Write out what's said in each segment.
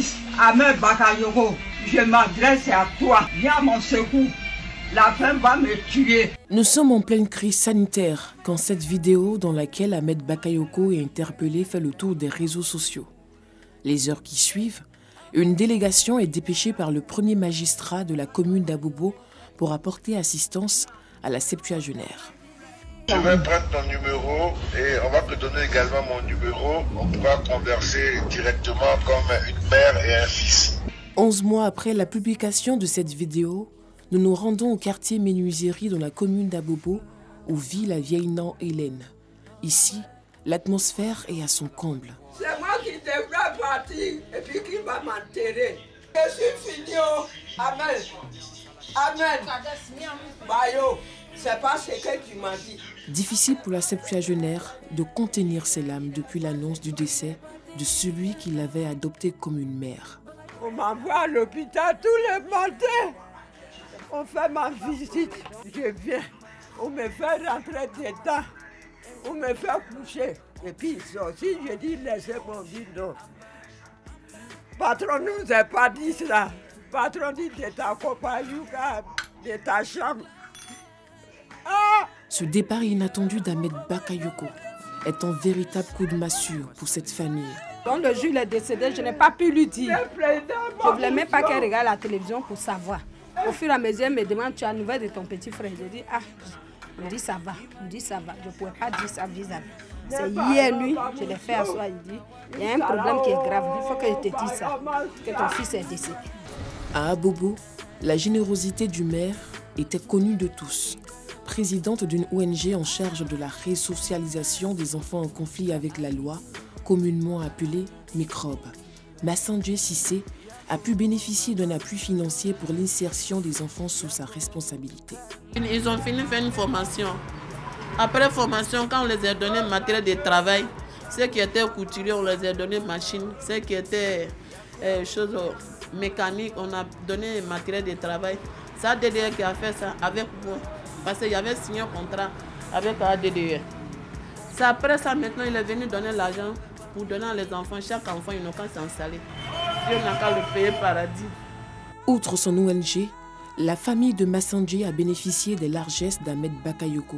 fils, Ahmed Bakayoko, je m'adresse à toi. Viens à mon secours. La faim va me tuer. Nous sommes en pleine crise sanitaire quand cette vidéo dans laquelle Ahmed Bakayoko est interpellé fait le tour des réseaux sociaux. Les heures qui suivent, une délégation est dépêchée par le premier magistrat de la commune d'Abobo pour apporter assistance à la septuagénaire. Je vais prendre ton numéro et on va te donner également mon numéro. On pourra converser directement comme une mère et un fils. 11 mois après la publication de cette vidéo, nous nous rendons au quartier Menuiserie dans la commune d'Abobo où vit la vieille Nan Hélène. Ici, l'atmosphère est à son comble. C'est moi qui devrais partir et puis qui va m'enterrer. Je suis fini. Amen. Amen. Bayo, c'est pas ce que tu m'as dit. Difficile pour la septuagénaire de contenir ses larmes depuis l'annonce du décès de celui qui l'avait adopté comme une mère. On m'envoie à l'hôpital tous les matins. On fait ma visite, je viens. On me fait rentrer dedans. On me fait coucher. Et puis aussi, je dis laissez-moi dire non. Patron nous a pas dit cela. Patron dit de ta compagnie, de ta chambre. Ah! Ce départ inattendu d'Ahmed Bakayoko est un véritable coup de massue pour cette famille. Quand le jour il est décédé, je n'ai pas pu lui dire. Je ne voulais même pas qu'elle regarde la télévision pour savoir. Au fur et à mesure, elle me demande, tu as une nouvelle de ton petit frère? Je dis, ah, il me dit, ça va. Il me dit, ça va. Je ne pouvais pas dire ça vis-à-vis. C'est hier nuit, je l'ai fait asseoir, il dit, il y a un problème qui est grave, il faut que je te dise ça, que ton fils est décédé. À Abobo, la générosité du maire était connue de tous. Présidente d'une ONG en charge de la résocialisation des enfants en conflit avec la loi, communément appelée Microbe, Massandje Cissé a pu bénéficier d'un appui financier pour l'insertion des enfants sous sa responsabilité. Ils ont fini de faire une formation. Après formation, quand on les a donné matériel de travail, ceux qui étaient couturiers, on les a donné machines. Ceux qui étaient choses mécaniques, on a donné matériel de travail. C'est ADDE qui a fait ça avec moi. Parce qu'il y avait signé un contrat avec ADDE. C'est après ça, maintenant, il est venu donner l'argent pour donner à les enfants. Chaque enfant, il n'a qu'à s'installer. Dieu n'a qu'à le payer paradis. Outre son ONG, la famille de Massandje a bénéficié des largesses d'Ahmed Bakayoko.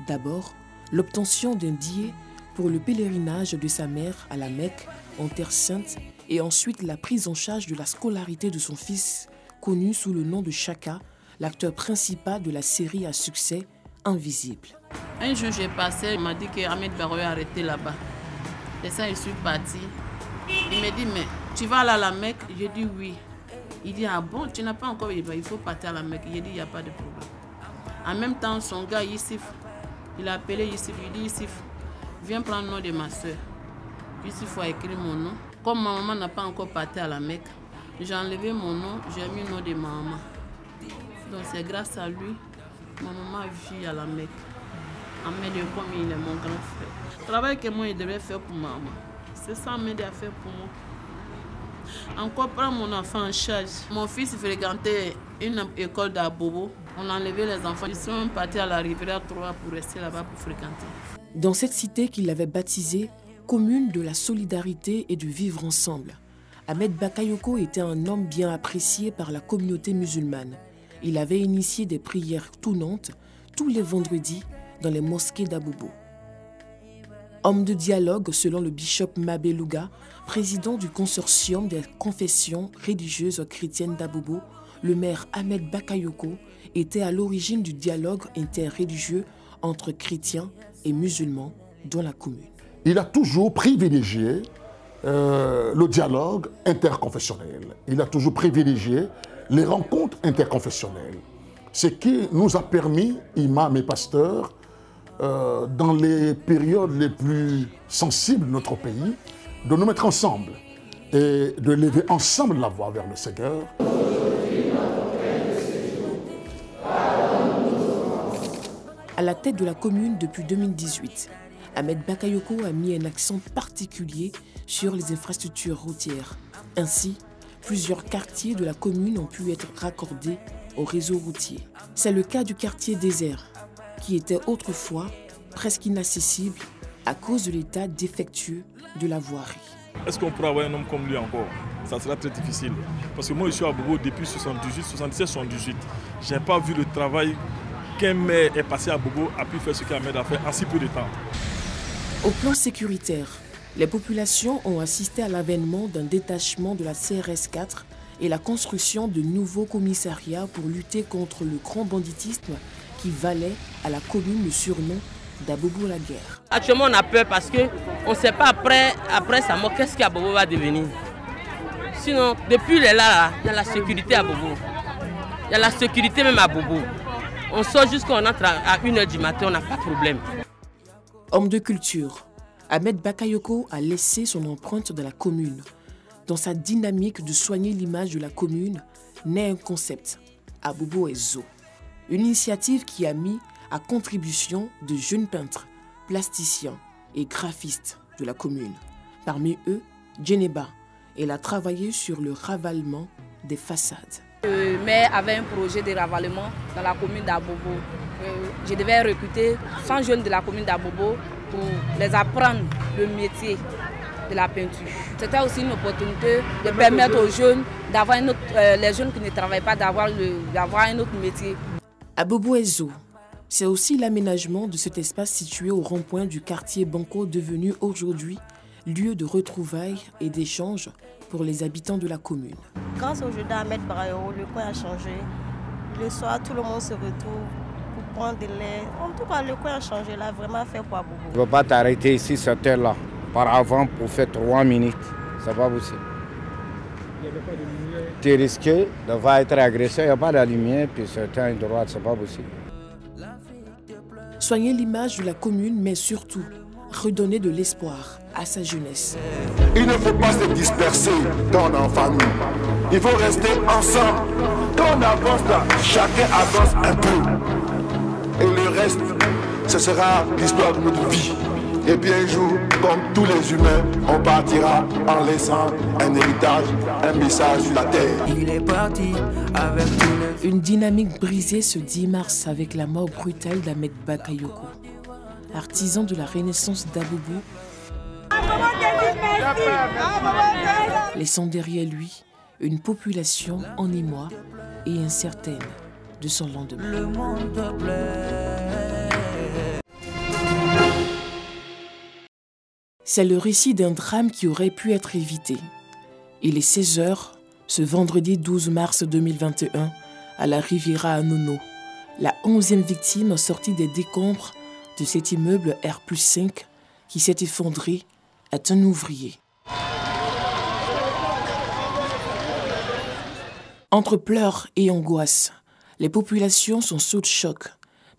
D'abord, l'obtention d'un billet pour le pèlerinage de sa mère à la Mecque, en Terre Sainte, et ensuite la prise en charge de la scolarité de son fils, connu sous le nom de Chaka, l'acteur principal de la série à succès Invisible. Un jour, j'ai passé, il m'a dit qu'Ahmed Bakayoko est arrêté là-bas. Et ça, je suis partie. Il m'a dit, mais tu vas aller à la Mecque? J'ai dit oui. Il dit, ah bon, tu n'as pas encore, il faut partir à la Mecque. J'ai dit, il n'y a pas de problème. En même temps, son gars, Yissif, il a appelé Yissif, il dit, Yissif, viens prendre le nom de ma soeur. Yissif a écrit mon nom. Comme ma maman n'a pas encore parti à la Mecque, j'ai enlevé mon nom, j'ai mis le nom de ma maman. Donc c'est grâce à lui, ma maman vit à la Mecque. Ahmed, comme il est mon grand frère. Le travail que moi, il devait faire pour ma maman, c'est ça Ahmed a fait pour moi. Encore prendre mon enfant en charge. Mon fils fréquentait une école d'Abobo. On a enlevé les enfants. Ils sont partis à la rivière 3 pour rester là-bas pour fréquenter. Dans cette cité qu'il avait baptisée commune de la solidarité et du vivre ensemble, Ahmed Bakayoko était un homme bien apprécié par la communauté musulmane. Il avait initié des prières tournantes tous les vendredis dans les mosquées d'Abobo. Homme de dialogue selon le bishop Mabé Louga, président du consortium des confessions religieuses chrétiennes d'Abobo, le maire Ahmed Bakayoko était à l'origine du dialogue interreligieux entre chrétiens et musulmans dans la commune. Il a toujours privilégié le dialogue interconfessionnel. Il a toujours privilégié les rencontres interconfessionnelles. Ce qui nous a permis, imams et pasteurs, dans les périodes les plus sensibles de notre pays, de nous mettre ensemble et de lever ensemble la voix vers le Seigneur. À la tête de la commune depuis 2018, Ahmed Bakayoko a mis un accent particulier sur les infrastructures routières. Ainsi, plusieurs quartiers de la commune ont pu être raccordés au réseau routier. C'est le cas du quartier désert, qui était autrefois presque inaccessible à cause de l'état défectueux de la voirie. Est-ce qu'on pourrait avoir un homme comme lui encore? ça sera très difficile. Parce que moi, je suis à Bobo depuis 78, 77, 78. Je n'ai pas vu le travail qu'un maire est passé à Bobo a pu faire ce qu'Ahmed a fait en si peu de temps. Au plan sécuritaire, les populations ont assisté à l'avènement d'un détachement de la CRS 4 et la construction de nouveaux commissariats pour lutter contre le grand banditisme qui valait à la commune le surnom d'Abobo la guerre. Actuellement, on a peur parce qu'on ne sait pas après sa mort, qu'est-ce qu'Abobo va devenir. Sinon, depuis il est là, il y a la sécurité à Bobo. Il y a la sécurité même à Bobo. On sort jusqu'à on entre à 1h du matin, on n'a pas de problème. Homme de culture, Ahmed Bakayoko a laissé son empreinte dans la commune. Dans sa dynamique de soigner l'image de la commune, naît un concept, Abobo Ezo. Une initiative qui a mis à contribution de jeunes peintres, plasticiens et graphistes de la commune. Parmi eux, Djeneba. Elle a travaillé sur le ravalement des façades. Le maire avait un projet de ravalement dans la commune d'Abobo. Je devais recruter 100 jeunes de la commune d'Abobo pour les apprendre le métier de la peinture. C'était aussi une opportunité de permettre aux jeunes d'avoir les jeunes qui ne travaillent pas d'avoir un autre métier. Abobo Ezo, c'est aussi l'aménagement de cet espace situé au rond-point du quartier Banco devenu aujourd'hui lieu de retrouvailles et d'échanges pour les habitants de la commune. Grâce au jeu d'Ahmed Bakayoko, le coin a changé. Le soir, tout le monde se retrouve pour prendre de lait. En tout cas, le coin a changé, il a vraiment fait pour Abobo. Tu ne peux pas t'arrêter ici, cette heure-là, par avant pour faire 3 minutes. C'est pas possible. Il n'y avait pas de lumière. Tu es risqué de être agressé, il n'y a pas de lumière, puis certains droits, c'est pas possible. Soigner l'image de la commune, mais surtout redonner de l'espoir à sa jeunesse. Il ne faut pas se disperser dans la famille. Il faut rester ensemble. Quand on avance là, chacun avance un peu. Et le reste, ce sera l'histoire de notre vie. Et puis un jour, comme tous les humains, on partira en laissant un héritage, un message sur la terre. Il est parti avec tous les... Une dynamique brisée ce 10 mars avec la mort brutale d'Ahmed Bakayoko. Artisan de la renaissance d'Abobo, laissant derrière lui une population en émoi et incertaine de son lendemain. Le monde te plaît. C'est le récit d'un drame qui aurait pu être évité. Il est 16h, ce vendredi 12 mars 2021, à la Riviera Anono. La 11e victime sortie des décombres de cet immeuble R+5 qui s'est effondré est un ouvrier. Entre pleurs et angoisse, les populations sont sous le choc.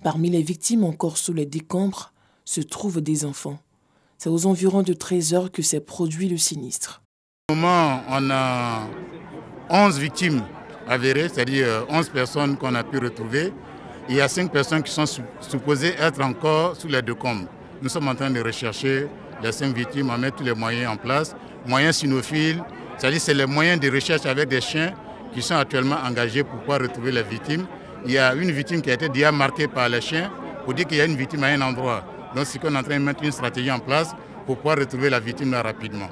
Parmi les victimes encore sous les décombres se trouvent des enfants. C'est aux environs de 13 heures que s'est produit le sinistre. Au moment, on a 11 victimes avérées, c'est-à-dire 11 personnes qu'on a pu retrouver. Il y a 5 personnes qui sont supposées être encore sous les décombres. Nous sommes en train de rechercher les 5 victimes, on met tous les moyens en place. Moyens cynophiles, c'est-à-dire c'est les moyens de recherche avec des chiens qui sont actuellement engagés pour pouvoir retrouver les victimes. Il y a une victime qui a été déjà marquée par les chiens pour dire qu'il y a une victime à un endroit. Donc c'est qu'on est en train de mettre une stratégie en place pour pouvoir retrouver la victime là rapidement.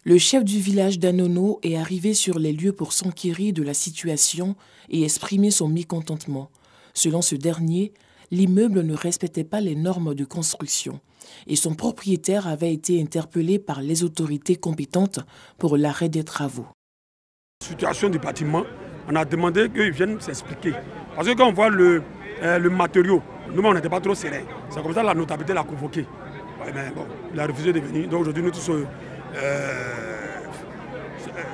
Le chef du village d'Anono est arrivé sur les lieux pour s'enquérir de la situation et exprimer son mécontentement. Selon ce dernier, l'immeuble ne respectait pas les normes de construction et son propriétaire avait été interpellé par les autorités compétentes pour l'arrêt des travaux. La situation du bâtiment, on a demandé qu'ils viennent s'expliquer. Parce que quand on voit le matériau, nous on n'était pas trop sereins. C'est comme ça que la notabilité l'a convoqué. Ouais, mais bon, il a refusé de venir. Donc aujourd'hui, nous tous,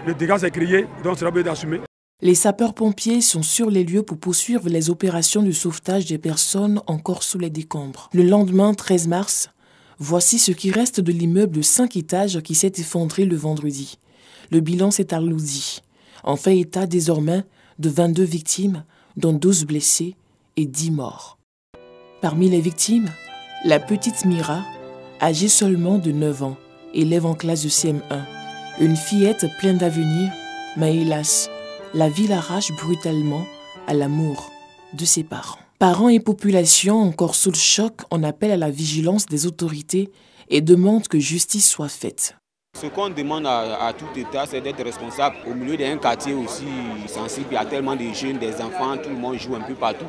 le dégât s'est créé, donc c'est obligé d'assumer. Les sapeurs-pompiers sont sur les lieux pour poursuivre les opérations de sauvetage des personnes encore sous les décombres. Le lendemain, 13 mars, voici ce qui reste de l'immeuble de 5 étages qui s'est effondré le vendredi. Le bilan s'est alourdi. En fait état désormais de 22 victimes, dont 12 blessés et 10 morts. Parmi les victimes, la petite Mira, âgée seulement de 9 ans, élève en classe de CM1. Une fillette pleine d'avenir, mais hélas, la vie l'arrache brutalement à l'amour de ses parents. Parents et population encore sous le choc en appellent à la vigilance des autorités et demandent que justice soit faite. Ce qu'on demande à tout État, c'est d'être responsable au milieu d'un quartier aussi sensible. Il y a tellement de jeunes, des enfants, tout le monde joue un peu partout.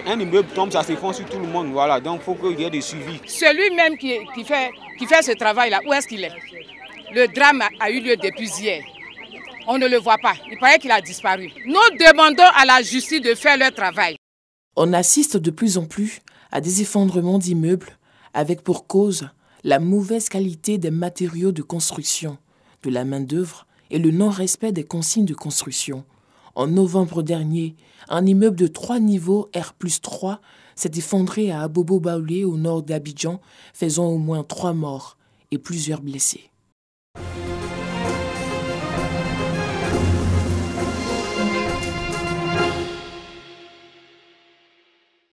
Un immeuble tombe, ça se fond sur tout le monde. Voilà. Donc il faut qu'il y ait des suivis. Celui-même qui fait ce travail-là, où est-ce qu'il est? Le drame a eu lieu depuis hier. On ne le voit pas. Il paraît qu'il a disparu. Nous demandons à la justice de faire leur travail. On assiste de plus en plus à des effondrements d'immeubles avec pour cause la mauvaise qualité des matériaux de construction, de la main-d'œuvre et le non-respect des consignes de construction. En novembre dernier, un immeuble de 3 niveaux R+3 s'est effondré à Abobo-Baoulé au nord d'Abidjan, faisant au moins 3 morts et plusieurs blessés.